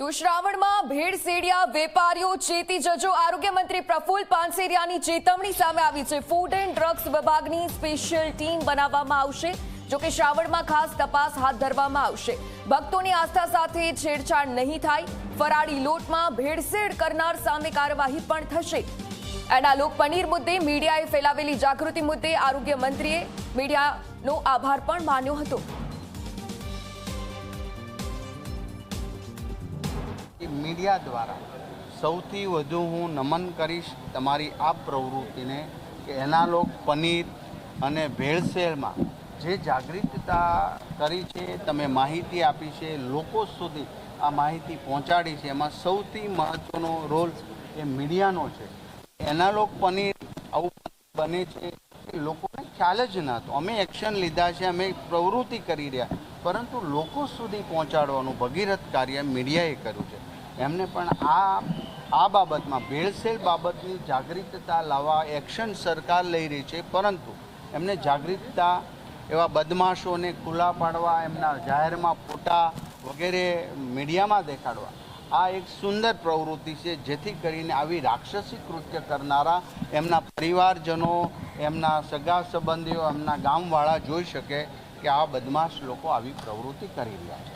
તો શ્રાવણમાં ભેળસેળિયા વેપારીઓ ચેતી જજો। આરોગ્ય મંત્રી પ્રફુલ્લ પાનસેરિયાની ચેતવણી સામે આવી છે। ફૂડ એન્ડ ડ્રગ્સ વિભાગની સ્પેશિયલ ટીમ બનાવવામાં આવશે। જો કે શ્રાવણમાં ખાસ તપાસ હાથ ધરવામાં આવશે। ભક્તોની આસ્થા સાથે છેડછાડ નહીં થાય। ફરાળી લોટમાં ભેળસેળ કરનાર સામે કાર્યવાહી પણ થશે। એનાલોગ પનીર મુદ્દે મીડિયાએ ફેલાવેલી જાગૃતિ મુદ્દે આરોગ્ય મંત્રીએ મીડિયાનો આભાર પણ માન્યો હતો। मीडिया द्वारा सौथी वधु हूँ नमन करीश तमारी आ प्रवृत्तिने के एनालॉग पनीर अने भेळसेळ में जे जागृतता करी छे, तमे माहिती आपी छे, लोको सुधी आ माहिती पहोंचाड़ी छे। एमां सौथी महत्वनो रोल ए मीडियानो छे। एनालॉग पनीर आवुं बने छे के लोकोने ख्याल ज नहोतो। अमे एक्शन लीधा छे, अमे प्रवृत्ति करी रह्या, परंतु लोको सुधी पहोंचाडवानुं भगीरथ कार्य मीडियाए कर्युं छे। एमने पण आ बाबत में भेळसेळ बाबतनी जागृतता लावा एक्शन सरकार लई रही है, परंतु एमने जागृतता एवा बदमाशों खुला पाड़वा, एमना जाहिर में फोटा वगैरह मीडिया में देखाड़वा आ एक सुंदर प्रवृत्ति है, जेथी करीने आवी राक्षसी कृत्य करनारा एमना परिवारजनों, एमना सगा संबंधीओ, एमना गामवाळा जोई शके कि आ बदमाश लोको आवी प्रवृत्ति करी रह्या छे।